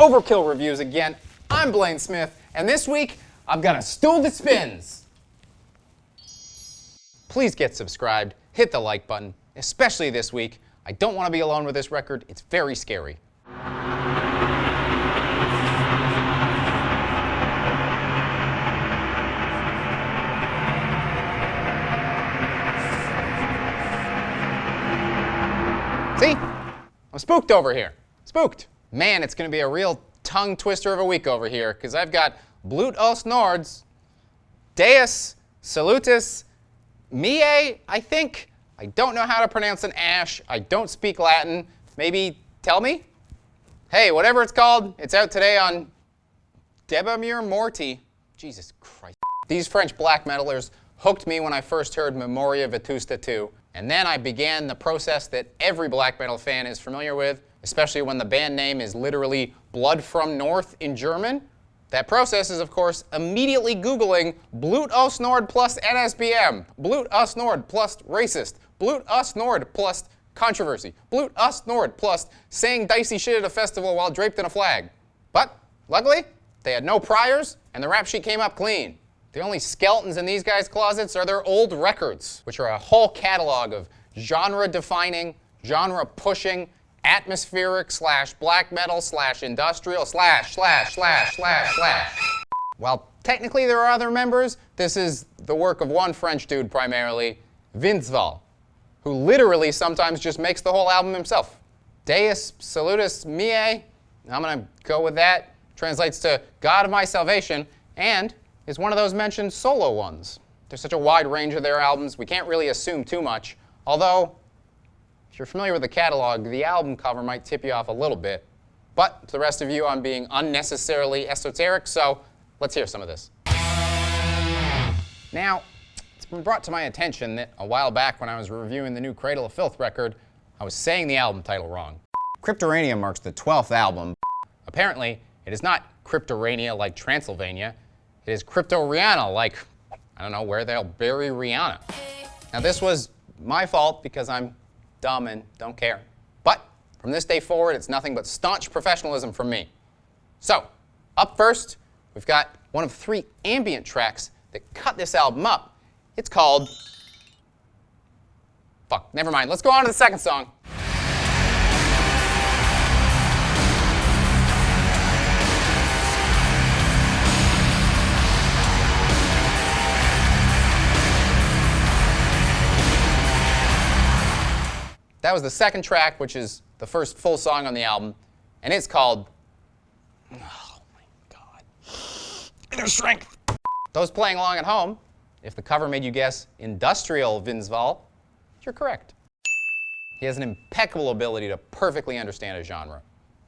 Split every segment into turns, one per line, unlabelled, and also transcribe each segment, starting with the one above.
Overkill reviews again. I'm Blayne Smith, and this week I've got a stool that spins. Please get subscribed, hit the like button, especially this week. I don't want to be alone with this record. It's very scary. See? I'm spooked over here. Spooked. Man, it's going to be a real tongue twister of a week over here, because I've got BLUT AUS NORD's Deus Salutis Meæ, I think. I don't know how to pronounce an ash. I don't speak Latin. Maybe tell me? Hey, whatever it's called, it's out today on Debamur Morti. Jesus Christ. These French black metalers hooked me when I first heard Memoria Vetusta 2. And then I began the process that every black metal fan is familiar with, especially when the band name is literally Blood from North in German. That process is, of course, immediately Googling BLUT AUS NORD plus NSBM, BLUT AUS NORD plus racist, BLUT AUS NORD plus controversy, BLUT AUS NORD plus saying dicey shit at a festival while draped in a flag. But, luckily, they had no priors, and the rap sheet came up clean. The only skeletons in these guys' closets are their old records, which are a whole catalog of genre-defining, genre-pushing, atmospheric / black / industrial / While technically there are other members, this is the work of one French dude primarily, Vinzval, who literally sometimes just makes the whole album himself. Deus Salutis Meæ, I'm going to go with that, translates to God of my salvation, and is one of those mentioned solo ones. There's such a wide range of their albums, we can't really assume too much, although if you're familiar with the catalog, the album cover might tip you off a little bit. But to the rest of you, I'm being unnecessarily esoteric, so let's hear some of this. Now, it's been brought to my attention that a while back when I was reviewing the new Cradle of Filth record, I was saying the album title wrong. Cryptorania marks the 12th album. Apparently, it is not Cryptorania like Transylvania. It is Crypto-Rihanna like, I don't know, where they'll bury Rihanna. Now this was my fault because I'm dumb and don't care. But from this day forward, it's nothing but staunch professionalism from me. So, up first, we've got one of 3 ambient tracks that cut this album up. It's called... Fuck, never mind. Let's go on to the second song. That was the second track, which is the first full song on the album, and it's called... Oh my God. Inner Strength. Those playing along at home, if the cover made you guess industrial Vinzval, you're correct. He has an impeccable ability to perfectly understand a genre,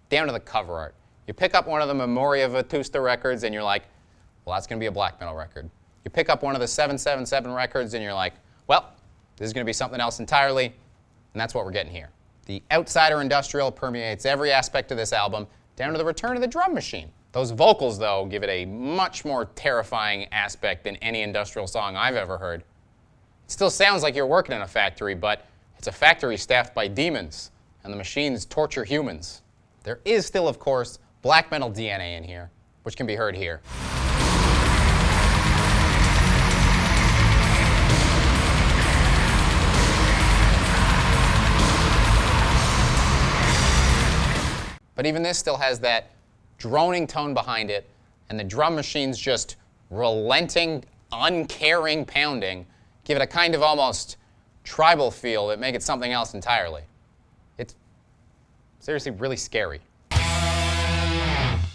down to the cover art. You pick up one of the Memoria Vetusta records and you're like, well, that's going to be a black metal record. You pick up one of the 777 records and you're like, well, this is going to be something else entirely. And that's what we're getting here. The outsider industrial permeates every aspect of this album, down to the return of the drum machine. Those vocals, though, give it a much more terrifying aspect than any industrial song I've ever heard. It still sounds like you're working in a factory, but it's a factory staffed by demons, and the machines torture humans. There is still, of course, black metal DNA in here, which can be heard here. But even this still has that droning tone behind it, and the drum machine's just relenting, uncaring pounding give it a kind of almost tribal feel that make it something else entirely. It's seriously really scary.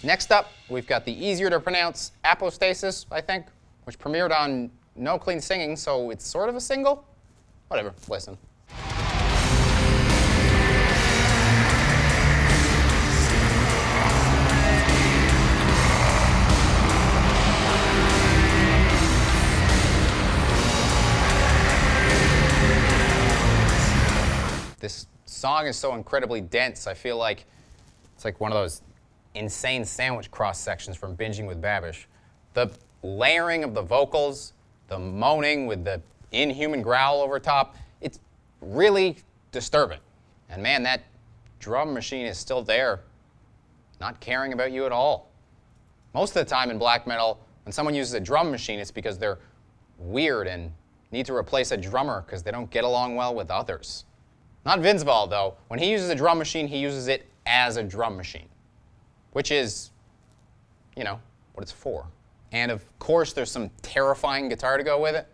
Next up, we've got the easier to pronounce Apostasis, I think, which premiered on No Clean Singing, so it's sort of a single. Whatever, listen. This song is so incredibly dense, I feel like it's like one of those insane sandwich cross-sections from Binging with Babish. The layering of the vocals, the moaning with the inhuman growl over top, it's really disturbing. And man, that drum machine is still there. not caring about you at all. Most of the time in black metal, when someone uses a drum machine, it's because they're weird and need to replace a drummer because they don't get along well with others. Not Vinzval, though. When he uses a drum machine, he uses it as a drum machine, which is, you know, what it's for. And of course, there's some terrifying guitar to go with it.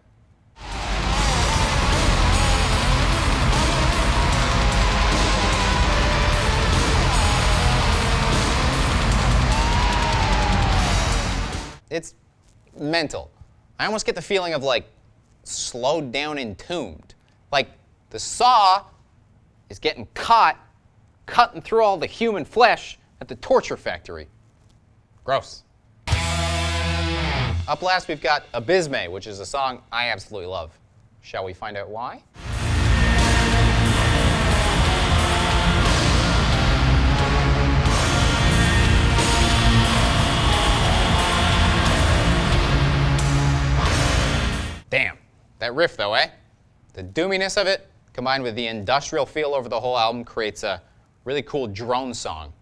It's mental. I almost get the feeling of like slowed down Entombed. Like the saw is getting caught, cutting through all the human flesh at the torture factory. Gross. Up last, we've got Abysme, which is a song I absolutely love. Shall we find out why? Damn, that riff though, eh? The doominess of it, combined with the industrial feel over the whole album, creates a really cool drone song.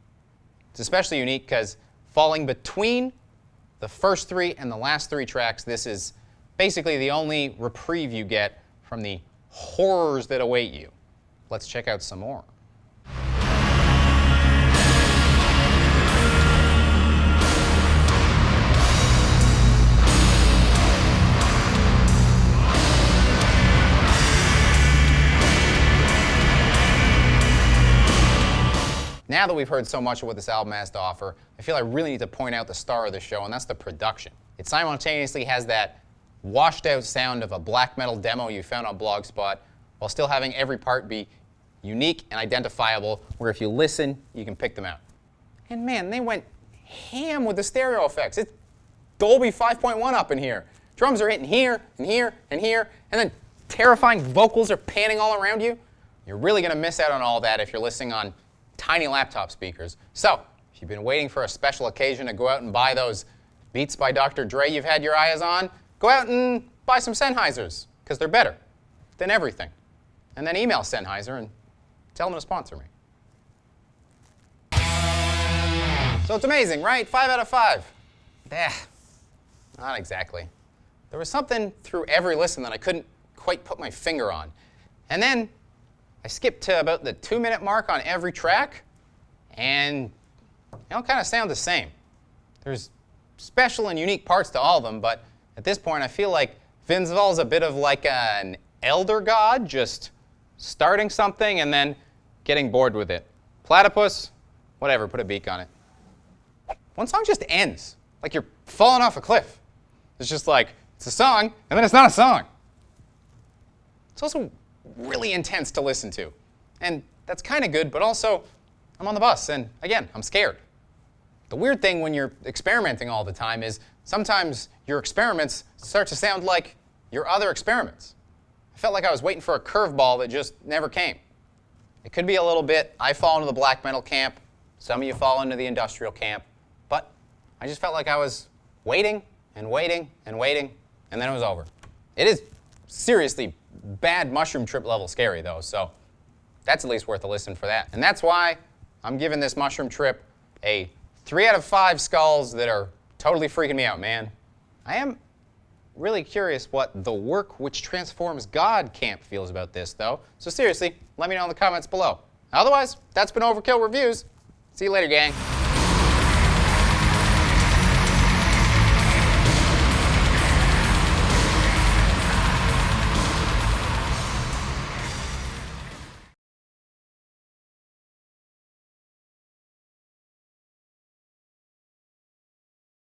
It's especially unique because falling between the first three and the last three tracks, this is basically the only reprieve you get from the horrors that await you. Let's check out some more. Now that we've heard so much of what this album has to offer, I feel I really need to point out the star of the show, and that's the production. It simultaneously has that washed out sound of a black metal demo you found on Blogspot, while still having every part be unique and identifiable, where if you listen, you can pick them out. And man, they went ham with the stereo effects. It's Dolby 5.1 up in here. Drums are hitting here, and here, and here, and then terrifying vocals are panning all around you. You're really going to miss out on all that if you're listening on tiny laptop speakers. So, if you've been waiting for a special occasion to go out and buy those Beats by Dr. Dre you've had your eyes on, go out and buy some Sennheisers, because they're better than everything. And then email Sennheiser and tell them to sponsor me. So it's amazing, right? 5 out of 5. Not exactly. There was something through every listen that I couldn't quite put my finger on. And then I skipped to about the 2-minute mark on every track, and they all kind of sound the same. There's special and unique parts to all of them, but at this point I feel like Vinzval's a bit of like an elder god, just starting something and then getting bored with it. Platypus, whatever, put a beak on it. One song just ends, like you're falling off a cliff. It's just like, it's a song, and then it's not a song. It's also really intense to listen to. And that's kind of good, but also I'm on the bus, and again, I'm scared. The weird thing when you're experimenting all the time is sometimes your experiments start to sound like your other experiments. I felt like I was waiting for a curveball that just never came. It could be a little bit, I fall into the black metal camp, some of you fall into the industrial camp, but I just felt like I was waiting and waiting and waiting, and then it was over. It is seriously bad mushroom trip level scary though, so that's at least worth a listen for that. And that's why I'm giving this mushroom trip a 3 out of 5 skulls that are totally freaking me out, man. I am really curious what the work which transforms God camp feels about this though, so seriously, let me know in the comments below. Otherwise, that's been Overkill Reviews. See you later, gang.